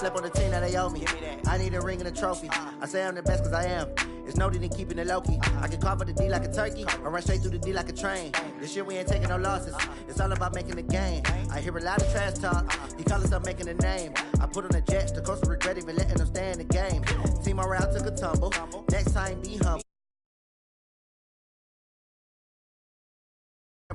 slept on the team that they owe me. I need a ring and a trophy. I say I'm the best because I am. It's no need in keeping it low-key. I can carve up the D like a turkey or run straight through the D like a train. This year we ain't taking no losses. It's all about making the game. I hear a lot of trash talk. He call himself making a name. I put on the Jets. The coach will regret even letting them stay in the game. Team morale took a tumble. Next time, be humble.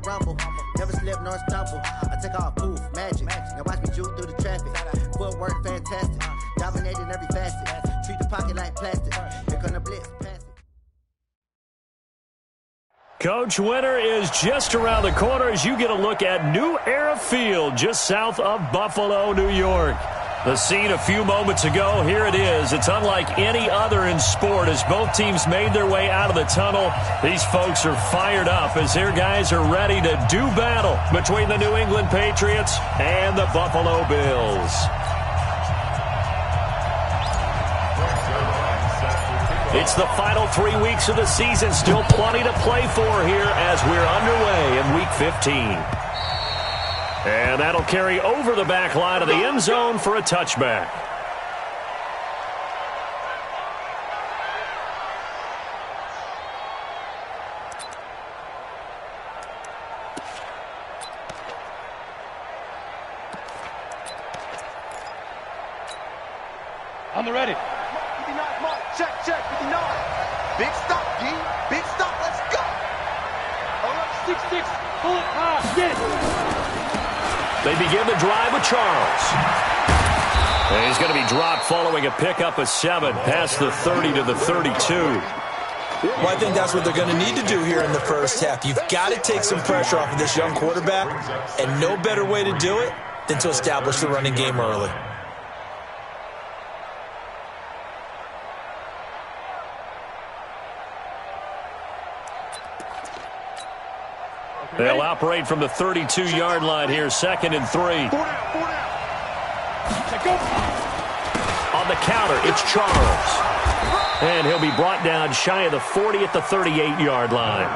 Rumble, never slip nor stumble. I take off, poof, magic. Now watch me juke through the traffic. Footwork fantastic, dominating every facet. Treat the pocket like plastic. Here come the blitz, pass it. Coach, winter is just around the corner as you get a look at New Era Field, just south of Buffalo, New York. The scene a few moments ago, here it is. It's unlike any other in sport as both teams made their way out of the tunnel. These folks are fired up as their guys are ready to do battle between the New England Patriots and the Buffalo Bills. It's the final 3 weeks of the season. Still plenty to play for here as we're underway in Week 15. And that'll carry over the back line of the end zone for a touchback. On the ready. 59, mark. Check, 59. Big stop, D. Big stop. Let's go. All right, 6-6. Pull it high. Get it. They begin the drive with Charles. And he's going to be dropped following a pickup of 7 past the 30 to the 32. Well, I think that's what they're going to need to do here in the first half. You've got to take some pressure off of this young quarterback, and no better way to do it than to establish the running game early. They'll operate from the 32-yard line here, 2nd and 3. On the counter, it's Charles. And he'll be brought down shy of the 40 at the 38-yard line.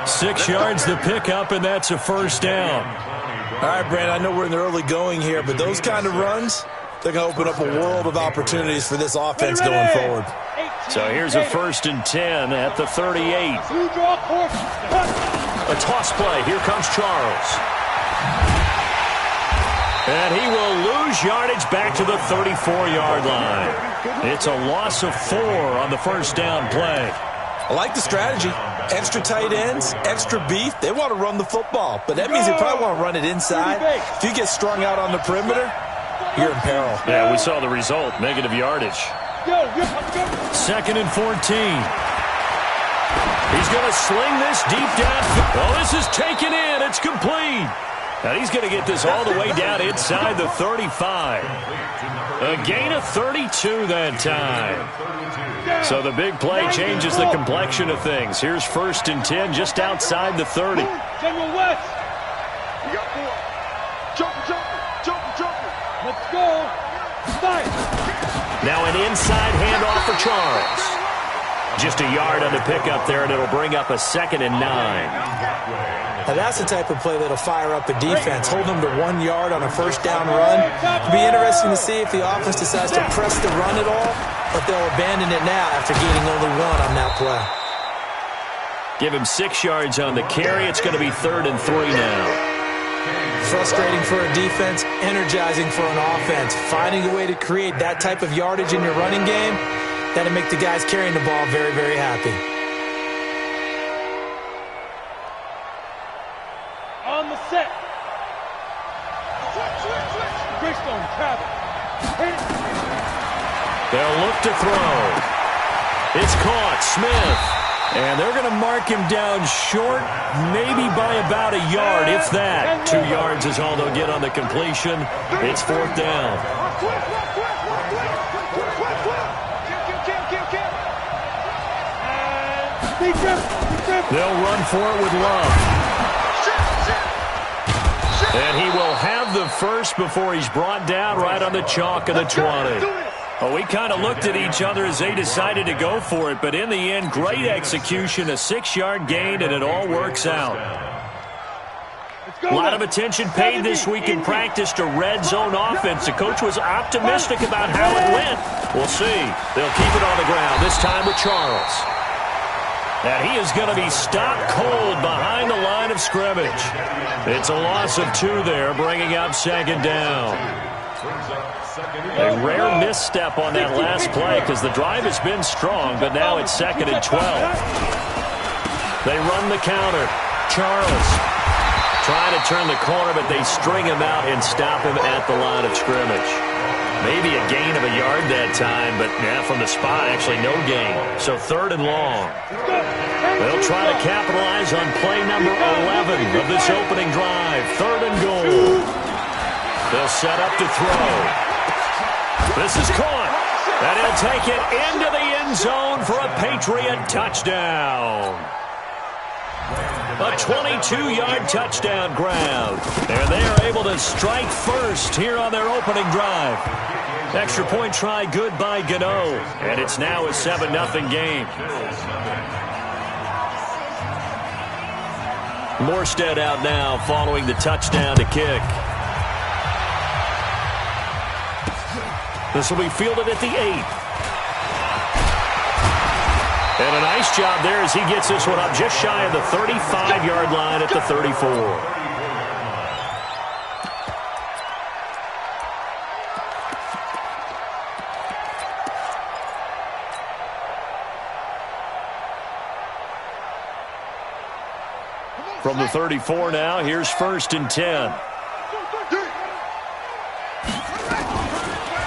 6 yards the pickup, and that's a first down. All right, Brandon, I know we're in the early going here, but those kind of runs, they're going to open up a world of opportunities for this offense going forward. So here's a 1st and 10 at the 38. A toss play. Here comes Charles. And he will lose yardage back to the 34-yard line. It's a loss of 4 on the first down play. I like the strategy. Extra tight ends, extra beef. They want to run the football, but that means they probably want to run it inside. If you get strung out on the perimeter, you're in peril. Yeah, we saw the result. Negative yardage. 2nd and 14. He's going to sling this deep down. Oh, this is taken in. It's complete. And he's going to get this all the way down inside the 35. A gain of 32 that time. So the big play changes the complexion of things. Here's 1st and 10 just outside the 30. General West. You got 4. Jumper. Let's go. Fight. Now an inside handoff for Charles. Just a yard on the pickup there, and it'll bring up a 2nd and 9. Now that's the type of play that'll fire up a defense. Hold them to 1 yard on a first down run. It'll be interesting to see if the offense decides to press the run at all, or if they'll abandon it now after gaining only 1 on that play. Give him 6 yards on the carry. It's going to be 3rd and 3 now. Frustrating for a defense, energizing for an offense. Finding a way to create that type of yardage in your running game, that'll make the guys carrying the ball very, very happy. On the set. Greystone, travel. They'll look to throw. It's caught. Smith. And they're going to mark him down short, maybe by about a yard, if that. 2 yards is all they'll get on the completion. It's 4th down. They'll run for it with Love. And he will have the first before he's brought down right on the chalk of the 20. Well, we kind of looked at each other as they decided to go for it, but in the end, great execution, a 6-yard gain, and it all works out. A lot of attention paid this week in practice to red zone offense. The coach was optimistic about how it went. We'll see. They'll keep it on the ground, this time with Charles. And he is going to be stopped cold behind the line of scrimmage. It's a loss of 2 there, bringing up second down. A rare misstep on that last play because the drive has been strong, but now it's 2nd and 12. They run the counter. Charles trying to turn the corner, but they string him out and stop him at the line of scrimmage. Maybe a gain of a yard that time, but from the spot, actually no gain. So 3rd and long. They'll try to capitalize on play number 11 of this opening drive. 3rd and goal. They'll set up to throw. This is caught. And he'll take it into the end zone for a Patriot touchdown. A 22-yard touchdown grab. And they are able to strike first here on their opening drive. Extra point try good by Gano. And it's now a 7-0 game. Morstead out now following the touchdown to kick. This will be fielded at the 8. And a nice job there as he gets this one up just shy of the 35-yard line at the 34. From the 34 now, here's 1st and 10.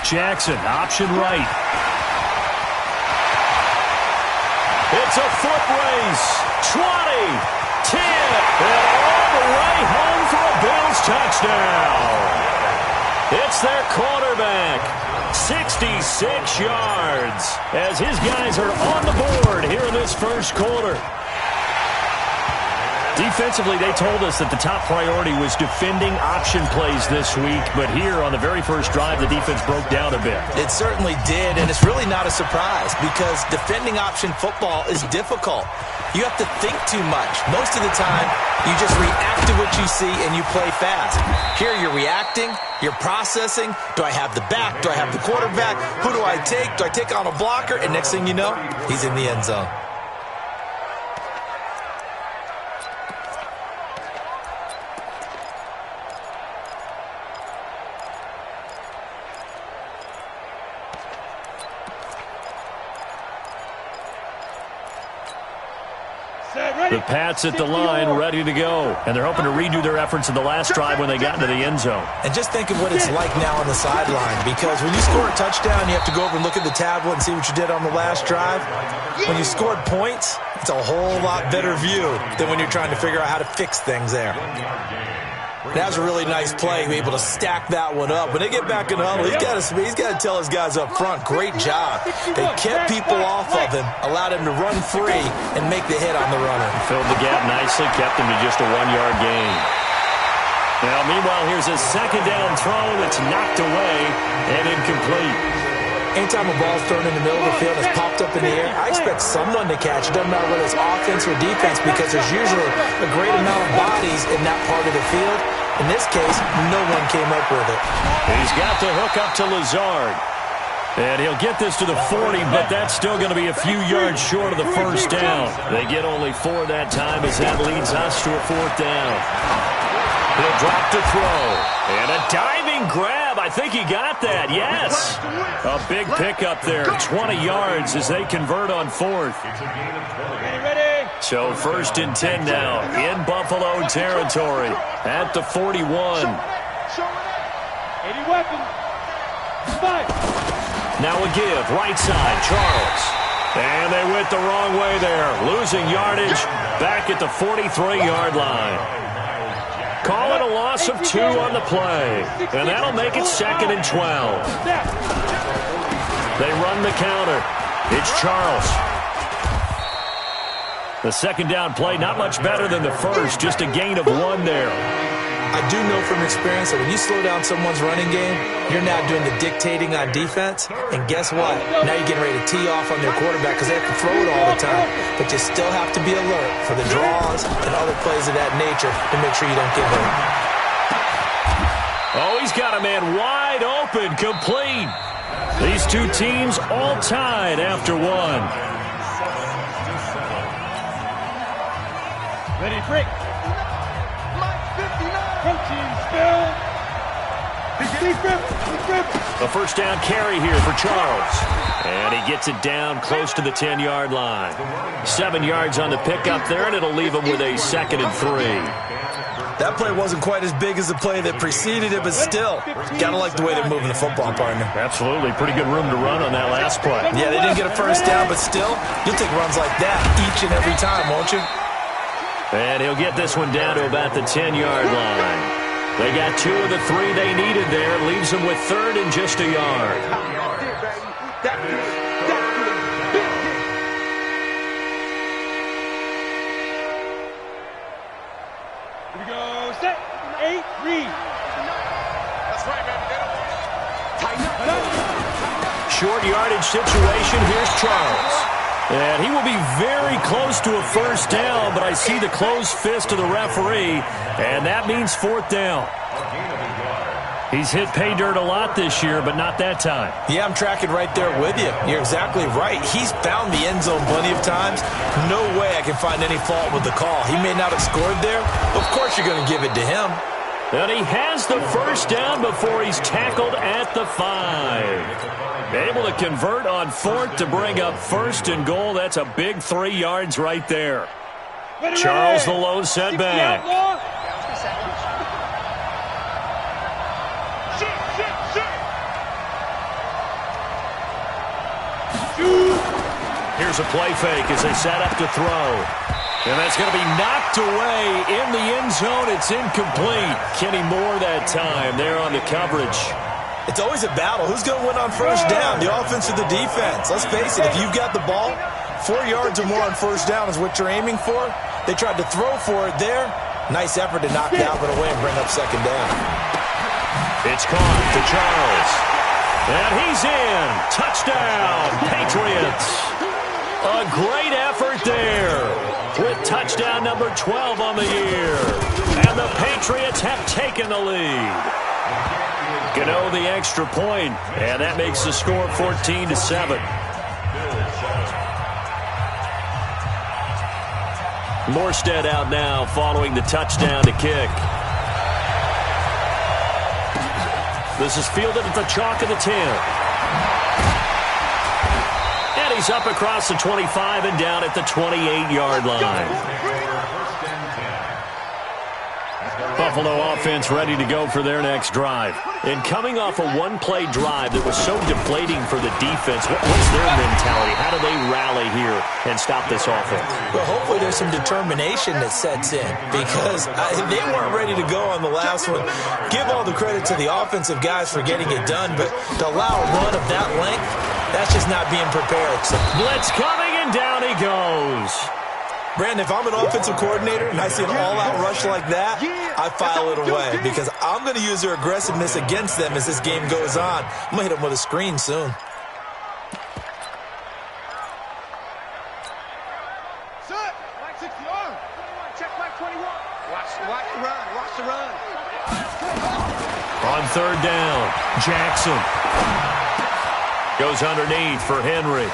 Jackson, option right. It's a foot race. 20, 10, and all the way home for a Bills touchdown. It's their quarterback. 66 yards as his guys are on the board here in this first quarter. Defensively, they told us that the top priority was defending option plays this week, but here on the very first drive, the defense broke down a bit. It certainly did, and it's really not a surprise because defending option football is difficult. You have to think too much. Most of the time, you just react to what you see and you play fast. Here, you're reacting, you're processing. Do I have the back? Do I have the quarterback? Who do I take? Do I take on a blocker? And next thing you know, he's in the end zone. The Pats at the line, ready to go. And they're hoping to redo their efforts in the last drive when they got into the end zone. And just think of what it's like now on the sideline, because when you score a touchdown, you have to go over and look at the tablet and see what you did on the last drive. When you scored points, it's a whole lot better view than when you're trying to figure out how to fix things there. That was a really nice play, able to stack that one up. When they get back in the huddle, he's got to tell his guys up front, great job. They kept people off of him, allowed him to run free and make the hit on the runner. Filled the gap nicely, kept him to just a 1-yard gain. Now, meanwhile, here's a second down throw that's knocked away and incomplete. Anytime a ball's thrown in the middle of the field and it's popped up in the air, I expect someone to catch it. Doesn't matter whether it's offense or defense, because there's usually a great amount of bodies in that part of the field. In this case, no one came up with it. He's got the hook up to Lazard. And he'll get this to the 40, but that's still going to be a few yards short of the first down. They get only 4 that time as that leads us to a 4th down. He'll drop to throw. And a diving grab. I think he got that. Yes. A big pickup there. 20 yards as they convert on 4th. So 1st and 10 now in Buffalo territory at the 41. Now a give, right side, Charles. And they went the wrong way there, losing yardage back at the 43-yard line. Call it a loss of 2 on the play, and that'll make it 2nd and 12. They run the counter. It's Charles. The second down play, not much better than the first, just a gain of 1 there. I do know from experience that when you slow down someone's running game, you're now doing the dictating on defense. And guess what? Now you're getting ready to tee off on their quarterback because they have to throw it all the time. But you still have to be alert for the draws and other plays of that nature to make sure you don't get hurt. Oh, he's got a man wide open, complete. These two teams all tied after one. Ready, break. A first down carry here for Charles. And he gets it down close to the 10-yard line. 7 yards on the pickup there, and it'll leave him with a 2nd and 3. That play wasn't quite as big as the play that preceded it, but still, gotta like the way they're moving the football, partner. Absolutely. Pretty good room to run on that last play. Yeah, they didn't get a first down, but still, you'll take runs like that each and every time, won't you? And he'll get this one down to about the 10-yard line. They got 2 of the 3 they needed there. Leaves them with 3rd and just a yard. Here we go. Set. 8, read. That's right, baby. Tighten up. Short yardage situation. Here's Charles. And he will be very close to a first down, but I see the closed fist of the referee, and that means 4th down. He's hit pay dirt a lot this year, but not that time. Yeah, I'm tracking right there with you. You're exactly right. He's found the end zone plenty of times. No way I can find any fault with the call. He may not have scored there. Of course you're going to give it to him. And he has the first down before he's tackled at the 5. Able to convert on 4th to bring up 1st and goal. That's a big 3 yards right there. Charles the lone setback. Here's a play fake as they set up to throw. And that's going to be knocked away in the end zone. It's incomplete. Kenny Moore that time there on the coverage. It's always a battle. Who's going to win on first down, the offense or the defense? Let's face it, if you've got the ball, 4 yards or more on first down is what you're aiming for. They tried to throw for it there. Nice effort to knock Dalvin away and bring up 2nd down. It's caught to Charles. And he's in. Touchdown, Patriots. A great effort there with touchdown number 12 on the year. And the Patriots have taken the lead. Gano the extra point, and that makes the score 14-7. Morstead out now following the touchdown to kick. This is fielded at the chalk of the 10. And he's up across the 25 and down at the 28-yard line. Buffalo offense ready to go for their next drive. And coming off a one-play drive that was so deflating for the defense, what's their mentality? How do they rally here and stop this offense? Well, hopefully there's some determination that sets in because they weren't ready to go on the last one. Give all the credit to the offensive guys for getting it done, but to allow a run of that length, that's just not being prepared. So, blitz coming, and down he goes. Brandon, if I'm an offensive coordinator and I see an all-out rush like that, I file it away because I'm going to use their aggressiveness against them as this game goes on. I'm going to hit them with a screen soon. Check Mike 21. Watch the run. Watch the run. On 3rd down, Jackson goes underneath for Henry.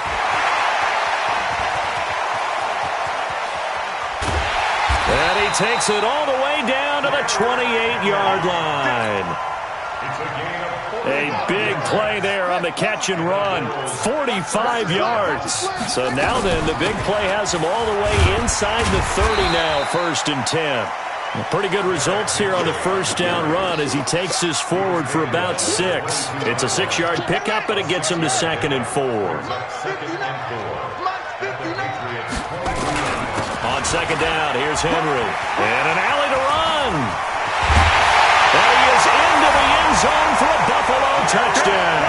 And he takes it all the way down to the 28-yard line. A big play there on the catch and run. 45 yards. So now then, the big play has him all the way inside the 30 now, 1st and 10. Pretty good results here on the first down run as he takes this forward for about 6. It's a 6-yard pickup, and it gets him to 2nd and 4. On 2nd down, here's Henry. And an alley to run. And he is into the end zone for a Buffalo touchdown.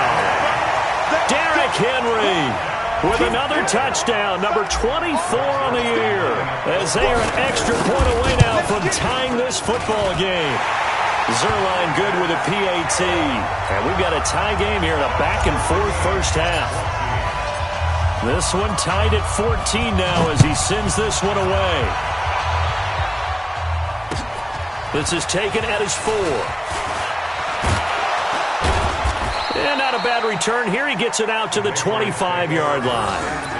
Derrick Henry with another touchdown, number 24 on the year, as they are an extra point away now from tying this football game. Zerline good with a PAT. And we've got a tie game here in a back-and-forth first half. This one tied at 14 now as he sends this one away. This is taken at his 4. And not a bad return here. He gets it out to the 25-yard line.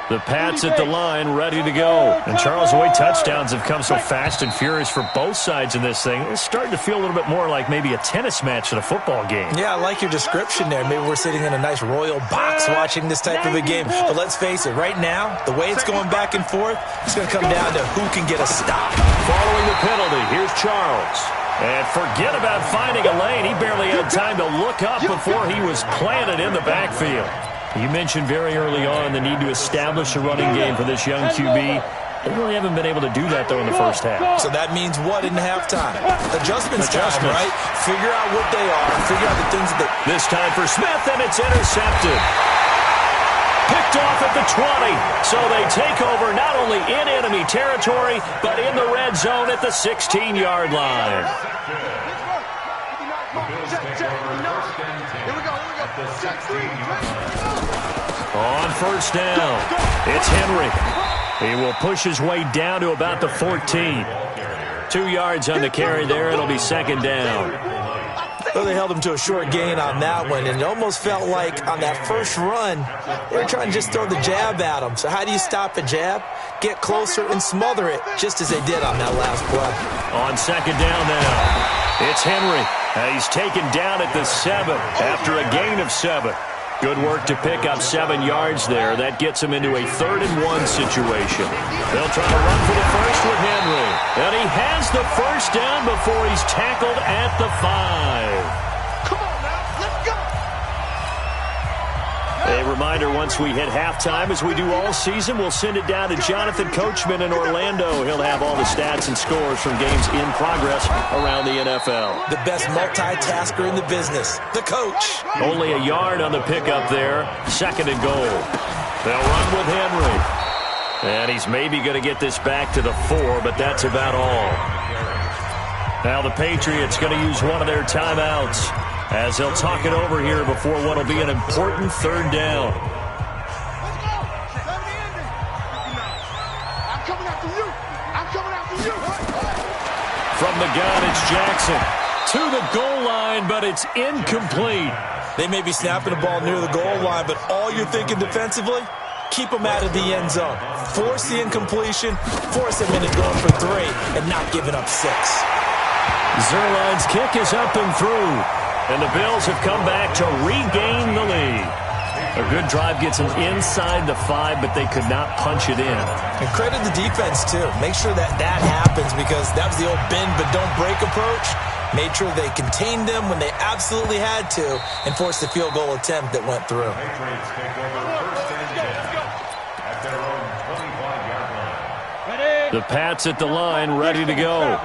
The Pats at the line, ready to go. And Charles, the way touchdowns have come so fast and furious for both sides in this thing, it's starting to feel a little bit more like maybe a tennis match than a football game. Yeah, I like your description there. Maybe we're sitting in a nice royal box watching this type of a game. But let's face it, right now, the way it's going back and forth, it's going to come down to who can get a stop. Following the penalty, here's Charles. And forget about finding a lane. He barely had time to look up before he was planted in the backfield. You mentioned very early on the need to establish a running game for this young QB. They really haven't been able to do that, though, in the first half. So that means what in halftime? Adjustments time, right? Figure out what they are. Figure out the things that... This time for Smith, and it's intercepted. Picked off at the 20. So they take over not only in enemy territory, but in the red zone at the 16-yard line. On first down, it's Henry. He will push his way down to about the 14. 2 yards on the carry there. It'll be second down. Well, they held him to a short gain on that one, and it almost felt like on that first run, they were trying to just throw the jab at him. So how do you stop a jab? Get closer and smother it, just as they did on that last play. On second down now, it's Henry. He's taken down at the 7 after a gain of 7. Good work to pick up 7 yards there. That gets him into a 3rd-and-1 situation. They'll try to run for the first with Henry. And he has the first down before he's tackled at the 5. Come on now, let's go. A reminder, once we hit halftime, as we do all season, we'll send it down to Jonathan Coachman in Orlando. He'll have all the stats and scores from games in progress around the NFL. The best multitasker in the business, the coach. Only a yard on the pickup there. 2nd and goal. They'll run with Henry. And he's maybe going to get this back to the 4, but that's about all. Now the Patriots going to use one of their timeouts, as they'll talk it over here before what will be an important 3rd down. From the gun, it's Jackson. To the goal line, but it's incomplete. They may be snapping the ball near the goal line, but all you're thinking defensively, keep them out of the end zone. Force the incompletion, force them into going for 3, and not giving up 6. Zerline's kick is up and through. And the Bills have come back to regain the lead. A good drive gets them inside the 5, but they could not punch it in. And credit the defense, too. Make sure that happens, because that was the old bend but don't break approach. Made sure they contained them when they absolutely had to and forced the field goal attempt that went through. The Pats at the line, ready to go.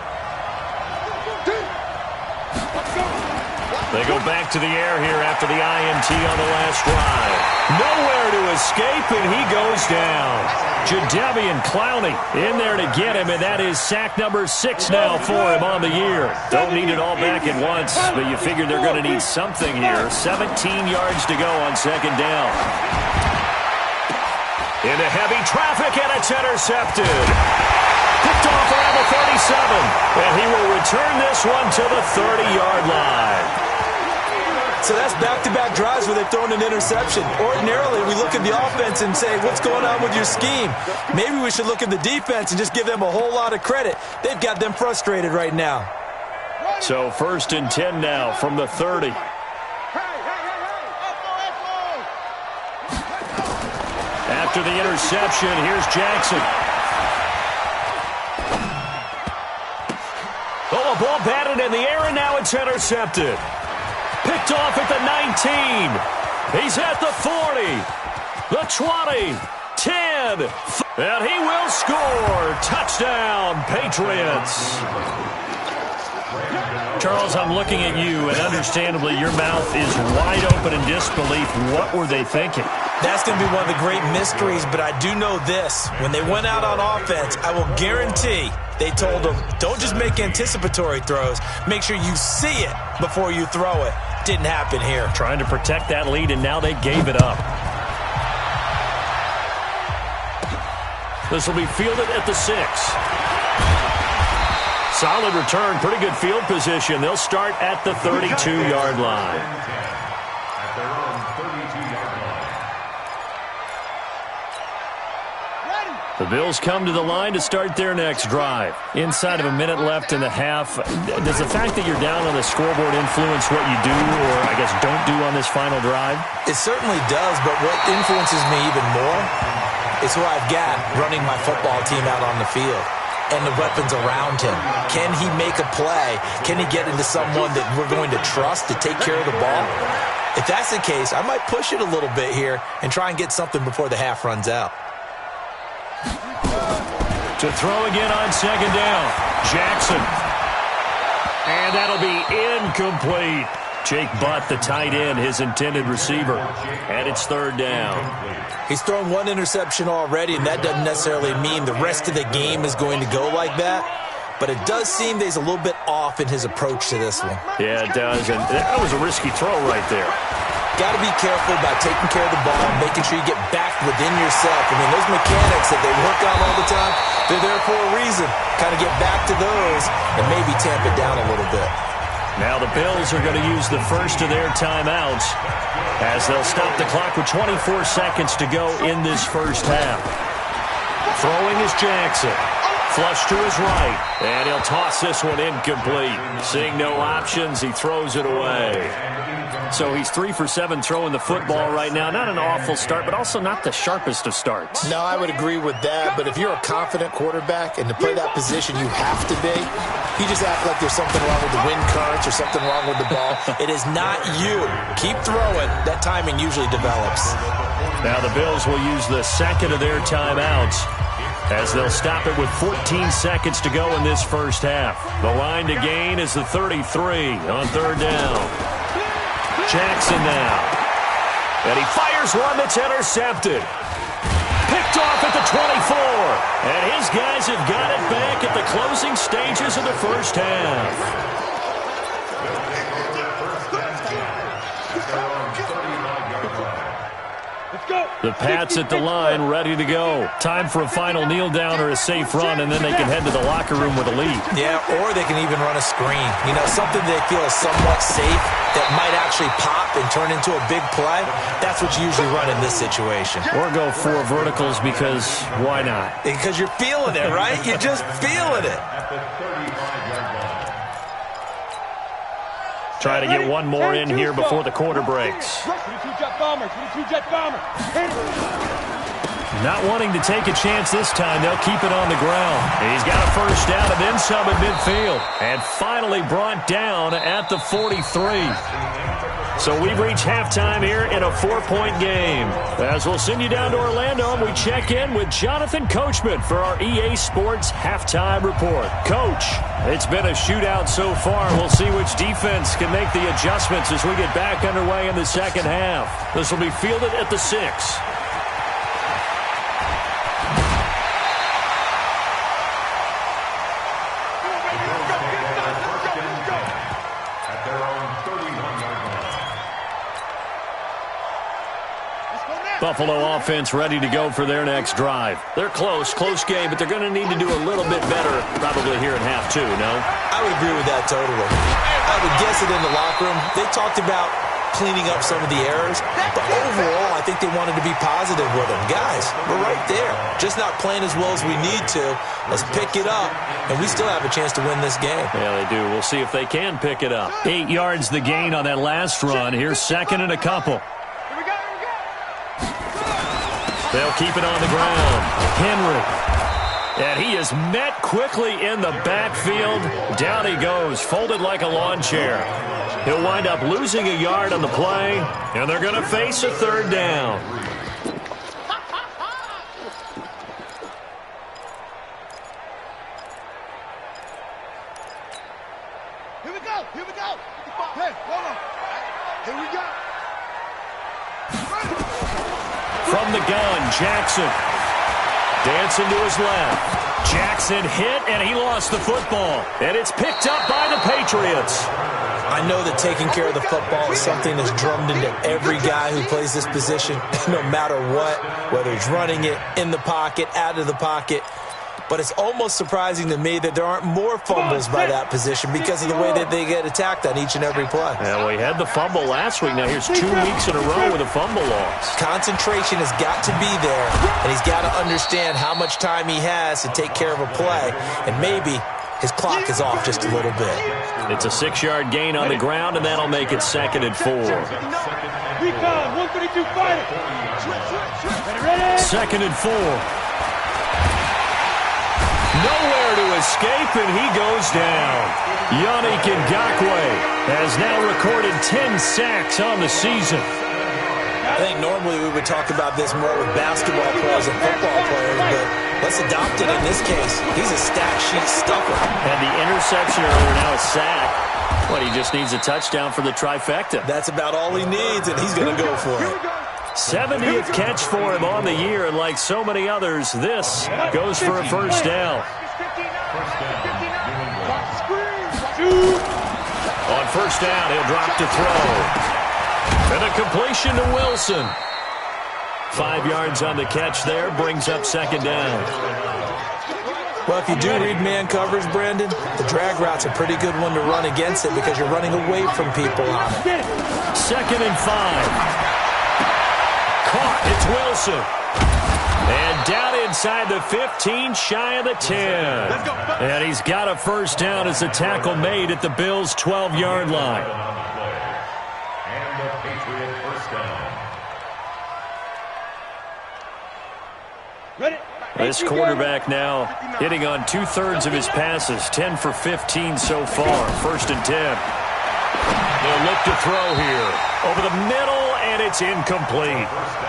They go back to the air here after the INT on the last drive. Nowhere to escape, and he goes down. Jadeveon Clowney in there to get him, and that is sack number 6 now for him on the year. Don't need it all back at once, but you figure they're going to need something here. 17 yards to go on 2nd down. Into heavy traffic, and it's intercepted. Picked off around the 37, and he will return this one to the 30-yard line. So that's back-to-back drives where they've thrown an interception. Ordinarily, we look at the offense and say, what's going on with your scheme? Maybe we should look at the defense and just give them a whole lot of credit. They've got them frustrated right now. So 1st and 10 now from the 30. After the interception, here's Jackson. Oh, a ball batted in the air, and now it's intercepted. Picked off at the 19. He's at the 40. The 20. 10. And he will score. Touchdown, Patriots. Charles, I'm looking at you, and understandably your mouth is wide open in disbelief. What were they thinking? That's going to be one of the great mysteries, but I do know this. When they went out on offense, I will guarantee they told them, don't just make anticipatory throws. Make sure you see it before you throw it. Didn't happen here. Trying to protect that lead, and now they gave it up. This will be fielded at the 6. Solid return, pretty good field position. They'll start at the 32-yard line. The Bills come to the line to start their next drive. Inside of a minute left in the half, does the fact that you're down on the scoreboard influence what you do, or I guess don't do on this final drive? It certainly does, but what influences me even more is who I've got running my football team out on the field and the weapons around him. Can he make a play? Can he get into someone that we're going to trust to take care of the ball? If that's the case, I might push it a little bit here and try and get something before the half runs out. To throw again on second down, Jackson. And that'll be incomplete. Jake Butt, the tight end, his intended receiver. And it's third down. He's thrown one interception already, and that doesn't necessarily mean the rest of the game is going to go like that. But it does seem that he's a little bit off in his approach to this one. Yeah, it does. And that was a risky throw right there. Got to be careful about taking care of the ball and making sure you get back within yourself. I mean, those mechanics that they work on all the time, they're there for a reason. Kind of get back to those and maybe tamp it down a little bit. Now the Bills are going to use the first of their timeouts as they'll stop the clock with 24 seconds to go in this first half. Throwing is Jackson. Flush to his right, and he'll toss this one incomplete. Seeing no options, he throws it away. So he's 3 for 7 throwing the football right now. Not an awful start, but also not the sharpest of starts. No, I would agree with that. But if you're a confident quarterback and to play that position, you have to be. You just act like there's something wrong with the wind currents or something wrong with the ball. It is not you. Keep throwing. That timing usually develops. Now the Bills will use the second of their timeouts as they'll stop it with 14 seconds to go in this first half. The line to gain is the 33 on third down. Jackson now. And he fires one that's intercepted. Picked off at the 24. And his guys have got it back at the closing stages of the first half. The Pats at the line, ready to go. Time for a final kneel down or a safe run, and then they can head to the locker room with a lead. Yeah, or they can even run a screen. You know, something they feel is somewhat safe that might actually pop and turn into a big play. That's what you usually run in this situation. Or go 4 verticals because why not? Because you're feeling it, right? You're just feeling it. Try to get one more in here before the quarter breaks. 22-jet bomber, 22-jet bomber. Not wanting to take a chance this time, they'll keep it on the ground. He's got a first down and then some at midfield. And finally brought down at the 43. So we've reached halftime here in a 4-point game. As we'll send you down to Orlando, and we check in with Jonathan Coachman for our EA Sports Halftime Report. Coach, it's been a shootout so far. We'll see which defense can make the adjustments as we get back underway in the second half. This will be fielded at the 6. Buffalo offense ready to go for their next drive. They're close game, but they're going to need to do a little bit better probably here in half 2, no? I would agree with that totally. I would guess it in the locker room. They talked about cleaning up some of the errors, but overall, I think they wanted to be positive with them. Guys, we're right there. Just not playing as well as we need to. Let's pick it up, and we still have a chance to win this game. Yeah, they do. We'll see if they can pick it up. 8 yards the gain on that last run. Here's second and a couple. They'll keep it on the ground. Henry. And he is met quickly in the backfield. Down he goes, folded like a lawn chair. He'll wind up losing a yard on the play, and they're going to face a third down. Here we go. Hey, hold on. Here we go. From the gun, Jackson. Dancing to his left. Jackson hit, and he lost the football. And it's picked up by the Patriots. I know that taking care of the football is something that's drummed into every guy who plays this position, no matter what, whether he's running it, in the pocket, out of the pocket. But it's almost surprising to me that there aren't more fumbles by that position because of the way that they get attacked on each and every play. Yeah, we had the fumble last week. Now here's 2 weeks in a row with a fumble loss. Concentration has got to be there, and he's got to understand how much time he has to take care of a play, and maybe his clock is off just a little bit. It's a 6-yard gain on the ground, and that'll make it 2nd and 4. Recon, 132 fighter. 2nd and 4. Nowhere to escape, and he goes down. Yannick Ngakoue has now recorded 10 sacks on the season. I think normally we would talk about this more with basketball players and football players, but let's adopt it in this case. He's a stat sheet stuffer. And the interception earlier, now a sack. But he just needs a touchdown for the trifecta. That's about all he needs, and he's going to go for it. 70th catch for him on the year, and like so many others, this goes for a first down. On first down, he'll drop to throw. And a completion to Wilson. 5 yards on the catch there, brings up 2nd down. Well, if you do read man coverage, Brandon, the drag route's a pretty good one to run against it because you're running away from people on it. 2nd and 5. Caught, it's Wilson. And down inside the 15, shy of the 10. And he's got a first down as a tackle made at the Bills' 12-yard line. And the Patriot first down. This quarterback now hitting on 2/3 of his passes, 10 for 15 so far. 1st and 10. They'll look to throw here. Over the middle, and it's incomplete.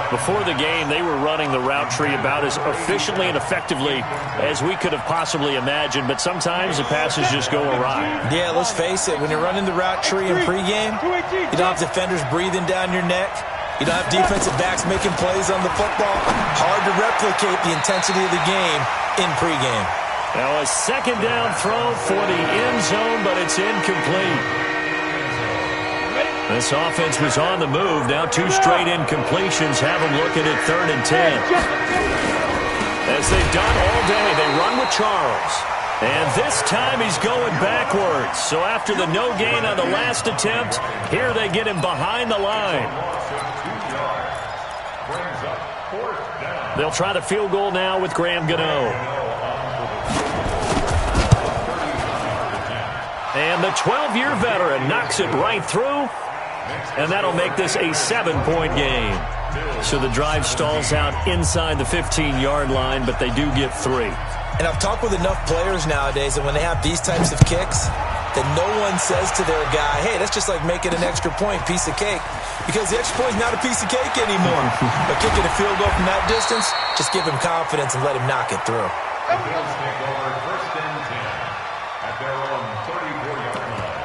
Before the game, they were running the route tree about as efficiently and effectively as we could have possibly imagined, but sometimes the passes just go awry. Yeah, let's face it. When you're running the route tree in pregame, you don't have defenders breathing down your neck. You don't have defensive backs making plays on the football. Hard to replicate the intensity of the game in pregame. Now a 2nd down throw for the end zone, but it's incomplete. This offense was on the move. Now 2 straight incompletions have them looking at 3rd and 10. As they've done all day, they run with Charles. And this time he's going backwards. So after the no gain on the last attempt, here they get him behind the line. They'll try the field goal now with Graham Gano. And the 12-year veteran knocks it right through. And that'll make this a 7-point game. So the drive stalls out inside the 15-yard line, but they do get 3. And I've talked with enough players nowadays that when they have these types of kicks, that no one says to their guy, hey, that's just like making an extra point, piece of cake. Because the extra point is not a piece of cake anymore. But kicking a field goal from that distance, just give him confidence and let him knock it through. The Bills take over 1st and 10 at their own 34-yard line.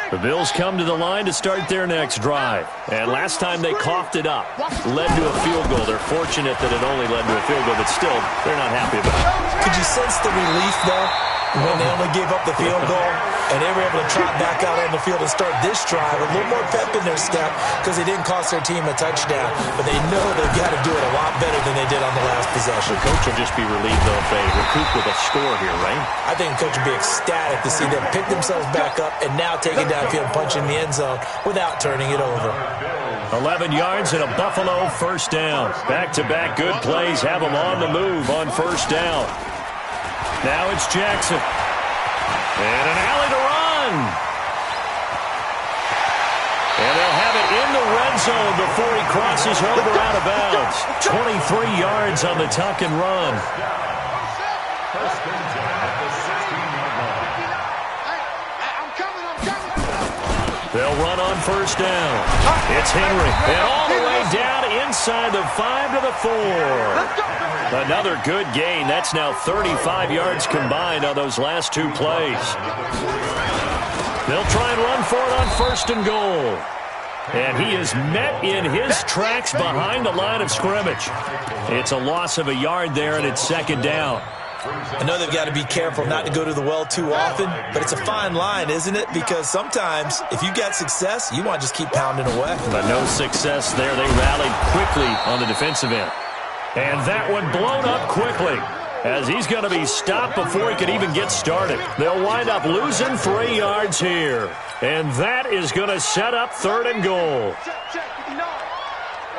The Bills come to the line to start their next drive. And last time they coughed it up, led to a field goal. They're fortunate that it only led to a field goal, but still, they're not happy about it. Could you sense the relief, though, when they only gave up the field goal and they were able to trot back out on the field and start this drive? A little more pep in their step because they didn't cost their team a touchdown, but they know they've got to do it a lot better than they did on the last possession. The coach will just be relieved, though, if they recoup with a score here, right? I think the coach will be ecstatic to see them pick themselves back up and now take it downfield and punch in the end zone without turning it over. 11 yards and a Buffalo first down. Back-to-back good plays have them on the move on first down. Now it's Jackson. And an alley to run. And they'll have it in the red zone before he crosses over out of bounds. 23 yards on the tuck and run. First and 10 at the 16-yard line. They'll run on first down. It's Henry. And all the way down inside the 5 to the 4. Another good gain. That's now 35 yards combined on those last 2 plays. They'll try and run for it on 1st and goal. And he is met in his tracks behind the line of scrimmage. It's a loss of a yard there, and it's 2nd down. I know they've got to be careful not to go to the well too often, but it's a fine line, isn't it? Because sometimes, if you got success, you want to just keep pounding away. But no success there. They rallied quickly on the defensive end. And that one blown up quickly, as he's going to be stopped before he could even get started. They'll wind up losing 3 yards here. And that is going to set up 3rd and goal. Check, 59.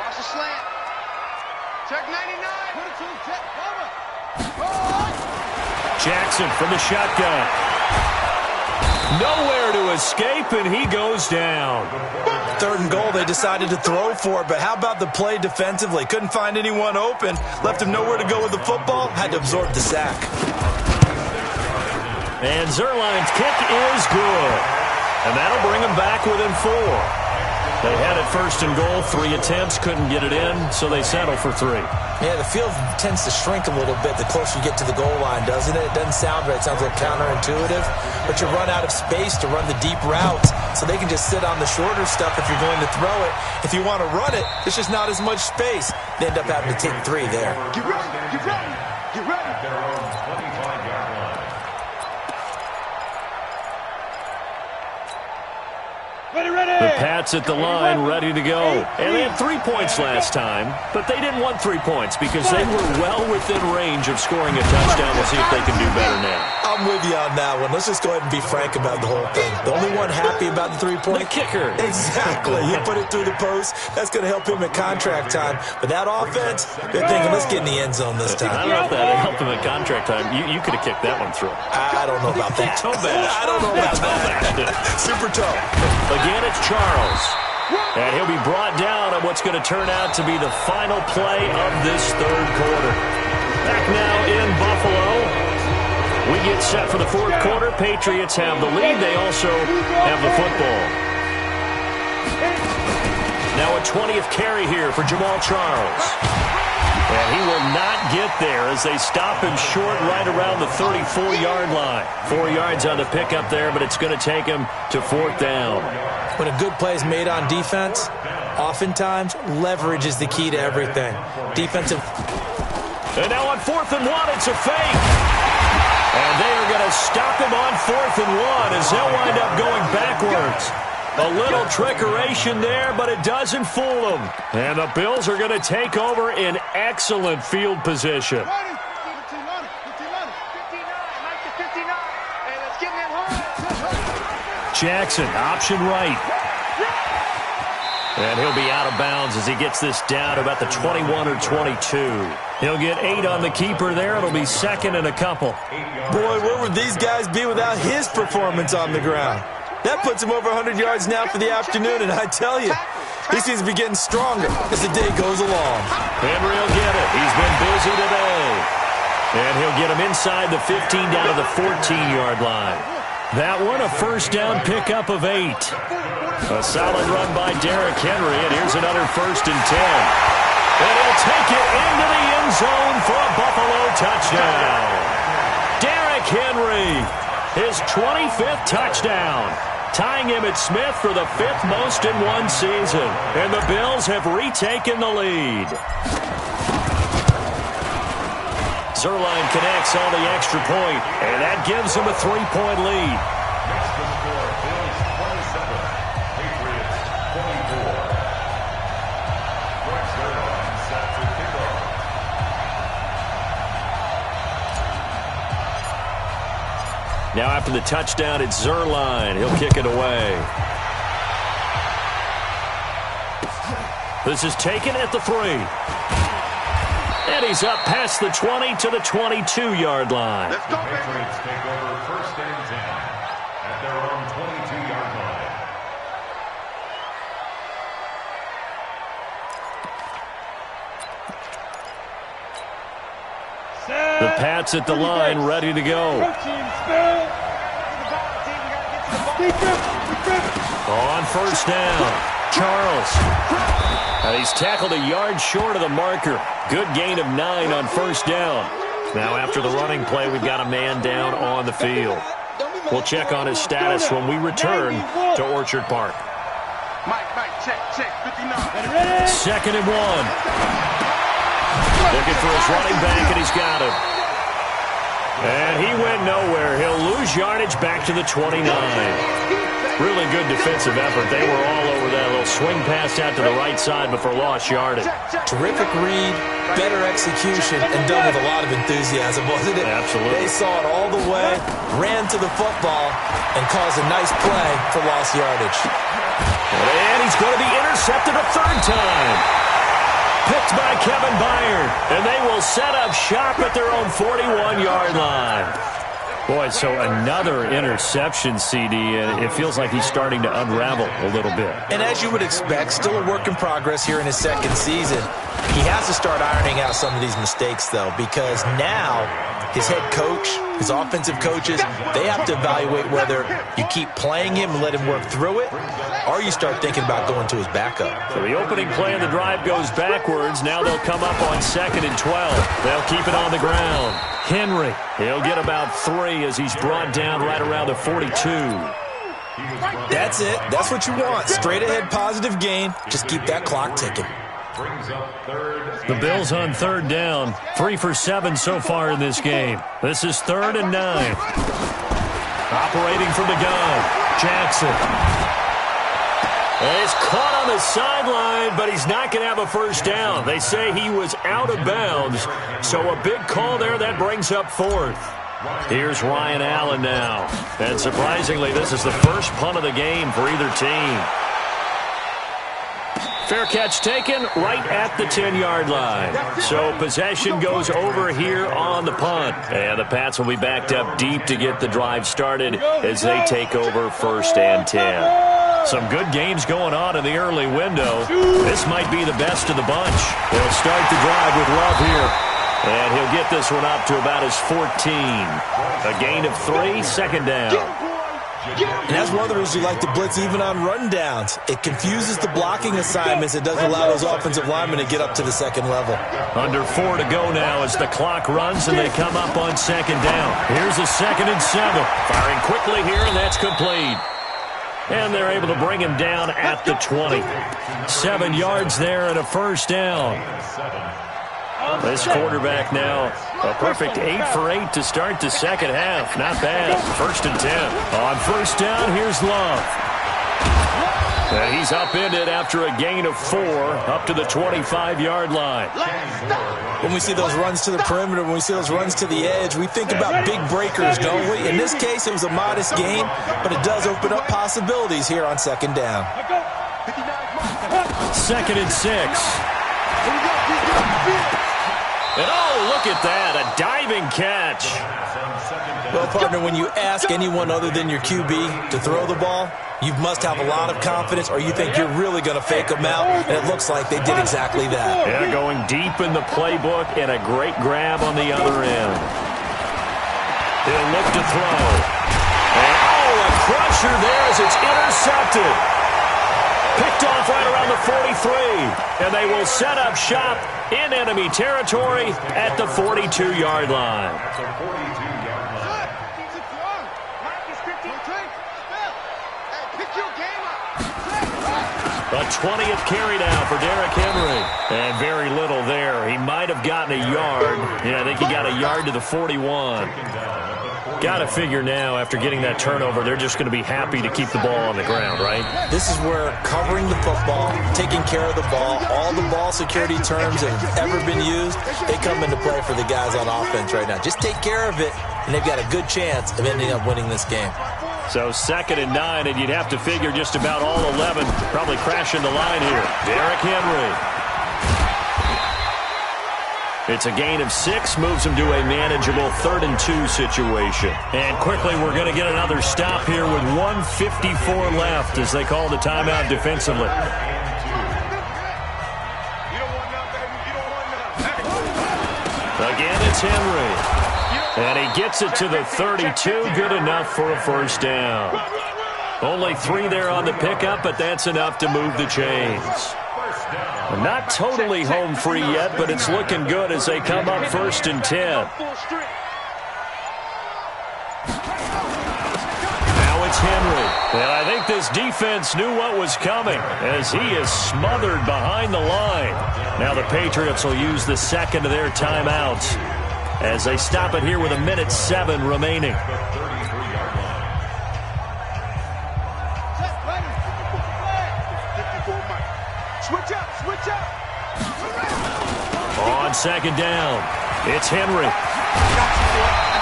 Watch the slant. Check 99. Check, cover. Jackson from the shotgun. Nowhere to escape, and he goes down. 3rd and goal, they decided to throw for it, but how about the play defensively? Couldn't find anyone open, left him nowhere to go with the football, had to absorb the sack. And Zerline's kick is good. And that'll bring him back within 4. They had it 1st and goal, 3 attempts, couldn't get it in, so they settle for 3. Yeah, the field tends to shrink a little bit the closer you get to the goal line, doesn't it? It doesn't sound right. It sounds a little counterintuitive. But you run out of space to run the deep routes, so they can just sit on the shorter stuff if you're going to throw it. If you want to run it, there's just not as much space. They end up having to take 3 there. Get ready, get ready, get ready. At their own 25-yard line. The Pats at the line, ready to go. And they had 3 points last time, but they didn't want 3 points because they were well within range of scoring a touchdown. We'll see if they can do better now. I'm with you on that one. Let's just go ahead and be frank about the whole thing. The only one happy about the 3-point? The kicker. Exactly. You put it through the post. That's going to help him at contract time. But that offense, they're thinking, let's get in the end zone this time. I don't know if that helped him at contract time. You could have kicked that one through. I don't know about that. Toe bash. I don't know about that. Super toe. Again, it's Charles. And he'll be brought down on what's going to turn out to be the final play of this 3rd quarter. Back now in Buffalo. We get set for the 4th quarter. Patriots have the lead. They also have the football. Now a 20th carry here for Jamal Charles. And he will not get there as they stop him short right around the 34-yard line. 4 yards on the pickup there, but it's going to take him to 4th down. When a good play is made on defense, oftentimes leverage is the key to everything. Defensive. And now on 4th and 1, it's a fake. And they are going to stop him on 4th and 1 as they'll wind up going backwards. A little trickeration there, but it doesn't fool them. And the Bills are going to take over in excellent field position. Jackson, option right. And he'll be out of bounds as he gets this down to about the 21 or 22. He'll get 8 on the keeper there. It'll be 2nd and a couple. Boy, where would these guys be without his performance on the ground? That puts him over 100 yards now for the afternoon, and I tell you, he seems to be getting stronger as the day goes along. Henry will get it. He's been busy today. And he'll get him inside the 15 down to the 14-yard line. That one, a 1st down pickup of 8. A solid run by Derrick Henry, and here's another 1st and 10. And he'll take it into the end zone for a Buffalo touchdown. Derrick Henry, his 25th touchdown, tying him at Smith for the 5th most in one season. And the Bills have retaken the lead. Zerline connects on the extra point, and that gives him a 3-point lead. Next to score, Bills 27, Patriots 24. Greg Zerline set to kick off. Now after the touchdown, it's Zerline. He'll kick it away. This is taken at the 3. And he's up past the 20 to the 22-yard line. Let's go, Patriots take over 1st and 10 at their own 22-yard line. The Pats at the line, ready to go. On 1st down, Charles. And he's tackled a yard short of the marker. Good gain of 9 on 1st down. Now after the running play, we've got a man down on the field. Don't be We'll check on his status when we return to Orchard Park. Mike, check, 59. 2nd and 1. Looking for his running back, and he's got him. And he went nowhere. He'll lose yardage back to the 29. Really good defensive effort. They were all over that little swing pass out to the right side before lost yardage. Terrific read, better execution, and done with a lot of enthusiasm, wasn't it? Absolutely. They saw it all the way, ran to the football, and caused a nice play for lost yardage. And he's going to be intercepted a 3rd time. Picked by Kevin Byard, and they will set up shop at their own 41-yard line. Boy, so another interception, CD, and it feels like he's starting to unravel a little bit. And as you would expect, still a work in progress here in his 2nd season. He has to start ironing out some of these mistakes, though, because now his head coach, his offensive coaches, they have to evaluate whether you keep playing him and let him work through it, or you start thinking about going to his backup. So the opening play of the drive goes backwards. Now they'll come up on 2nd and 12. They'll keep it on the ground. Henry, he'll get about 3 as he's brought down right around the 42. That's it. That's what you want. Straight ahead positive gain. Just keep that clock ticking. The Bills on 3rd down. 3 for 7 so far in this game. This is 3rd and 9. Operating from the gun, Jackson. He's caught on the sideline, but he's not going to have a 1st down. They say he was out of bounds, so a big call there that brings up 4th. Here's Ryan Allen now. And surprisingly, this is the first punt of the game for either team. Fair catch taken right at the 10-yard line. So possession goes over here on the punt. And the Pats will be backed up deep to get the drive started as they take over 1st and 10. Some good games going on in the early window. This might be the best of the bunch. They'll start the drive with Love here. And he'll get this one up to about his 14. A gain of 3, 2nd down. And that's one of the reasons you like to blitz even on rundowns. It confuses the blocking assignments. It doesn't allow those offensive linemen to get up to the 2nd level. Under 4 to go now as the clock runs and they come up on 2nd down. Here's a 2nd and 7. Firing quickly here, and that's complete. And they're able to bring him down at the 20. 7 yards there and a 1st down. This quarterback now, a perfect 8 for 8 to start the 2nd half. Not bad. 1st and 10. On 1st down, here's Love. And he's upended after a gain of 4 up to the 25-yard line. When we see those runs to the perimeter, when we see those runs to the edge, we think about big breakers, don't we? In this case, it was a modest gain, but it does open up possibilities here on 2nd down. 2nd and 6. And oh, look at that, a diving catch. Well, partner, when you ask anyone other than your QB to throw the ball, you must have a lot of confidence or you think you're really going to fake them out, and it looks like they did exactly that. Yeah, going deep in the playbook and a great grab on the other end. He'll look to throw. And oh, a crusher there as it's intercepted. Picked off right around the 43, and they will set up shop in enemy territory at the 42-yard line. A 20th carry now for Derrick Henry. And very little there. He might have gotten a yard. Yeah, I think he got a yard to the 41. Got to figure now, after getting that turnover, they're just going to be happy to keep the ball on the ground, right? This is where covering the football, taking care of the ball, all the ball security terms that have ever been used, they come into play for the guys on offense right now. Just take care of it, and they've got a good chance of ending up winning this game. So 2nd and 9, and you'd have to figure just about all 11 probably crashing the line here. Derrick Henry. It's a gain of 6, moves him to a manageable 3rd and 2 situation. And quickly, we're going to get another stop here with 1:54 left as they call the timeout defensively. Again, it's Henry. And he gets it to the 32, good enough for a 1st down. Only 3 there on the pickup, but that's enough to move the chains. Not totally home free yet, but it's looking good as they come up 1st and 10. Henry. And I think this defense knew what was coming as he is smothered behind the line. Now the Patriots will use the second of their timeouts as they stop it here with 1:07 remaining. Switch up. On second down, it's Henry. I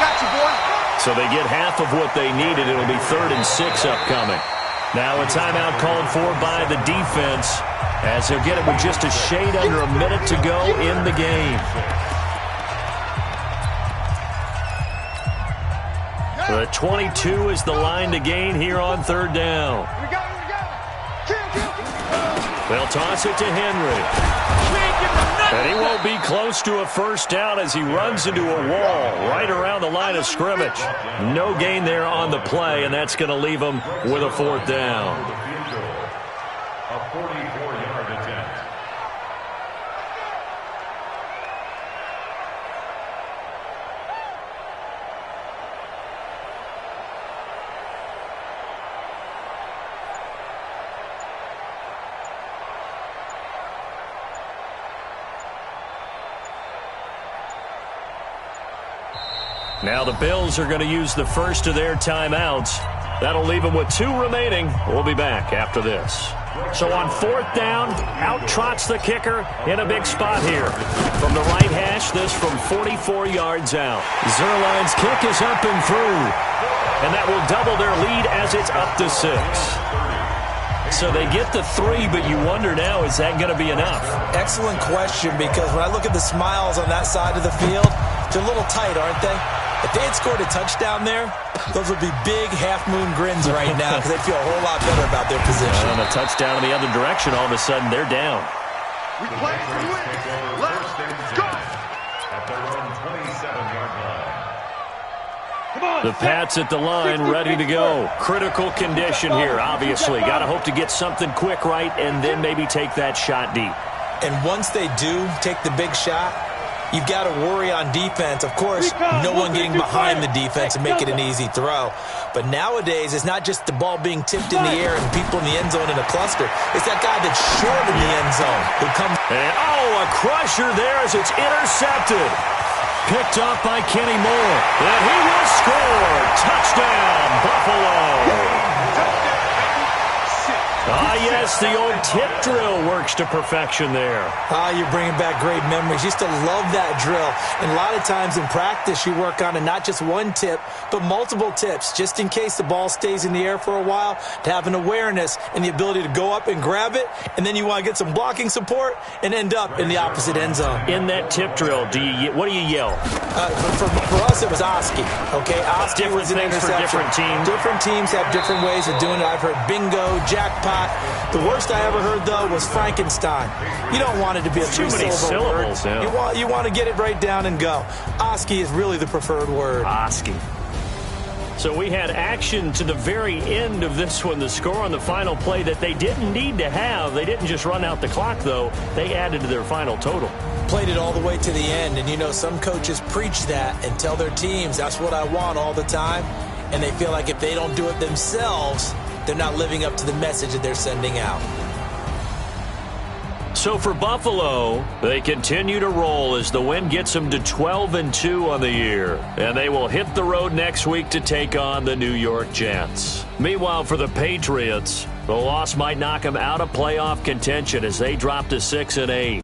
got you, boy. So they get half of what they needed. It'll be 3rd and 6 upcoming. Now a timeout called for by the defense as he'll get it with just a shade under a minute to go in the game. The 22 is the line to gain here on 3rd down. They'll toss it to Henry. And he won't be close to a first down as he runs into a wall right around the line of scrimmage. No gain there on the play, and that's going to leave him with a 4th down. A 44-yard attempt. Now the Bills are going to use the first of their timeouts. That'll leave them with 2 remaining. We'll be back after this. So on 4th down, out trots the kicker in a big spot here. From the right hash, this from 44 yards out. Zerline's kick is up and through. And that will double their lead as it's up to 6. So they get the 3, but you wonder now, is that going to be enough? Excellent question, because when I look at the smiles on that side of the field, they're a little tight, aren't they? If they had scored a touchdown there, those would be big half-moon grins right now because they'd feel a whole lot better about their position. And a touchdown in the other direction, all of a sudden they're down. We play to win. Let's go. At their own 27-yard line. The Pats at the line, ready to go. Critical condition here, obviously. Got to hope to get something quick right and then maybe take that shot deep. And once they do take the big shot, you've got to worry on defense. Of course, no one getting behind the defense and make it an easy throw. But nowadays, it's not just the ball being tipped in the air and people in the end zone in a cluster. It's that guy that's short in the end zone who comes. And, a crusher there as it's intercepted. Picked up by Kenny Moore. And he will score. Touchdown, Buffalo. Yes, the old tip drill works to perfection there. You're bringing back great memories. Used to love that drill. And a lot of times in practice, you work on it, not just one tip, but multiple tips, just in case the ball stays in the air for a while, to have an awareness and the ability to go up and grab it, and then you want to get some blocking support and end up in the opposite end zone. In that tip drill, what do you yell? For us, it was Oski. Okay, Oski was an interception. For different teams. Different teams have different ways of doing it. I've heard bingo, jackpot. The worst I ever heard, though, was Frankenstein. You don't want it to be a three-syllable word. Yeah. You want to get it right down and go. Oski is really the preferred word. Oski. So we had action to the very end of this one. The score on the final play that they didn't need to have. They didn't just run out the clock, though. They added to their final total. Played it all the way to the end. And, you know, some coaches preach that and tell their teams, that's what I want all the time. And they feel like if they don't do it themselves, they're not living up to the message that they're sending out. So for Buffalo, they continue to roll as the win gets them to 12-2 on the year. And they will hit the road next week to take on the New York Jets. Meanwhile, for the Patriots, the loss might knock them out of playoff contention as they drop to 6-8.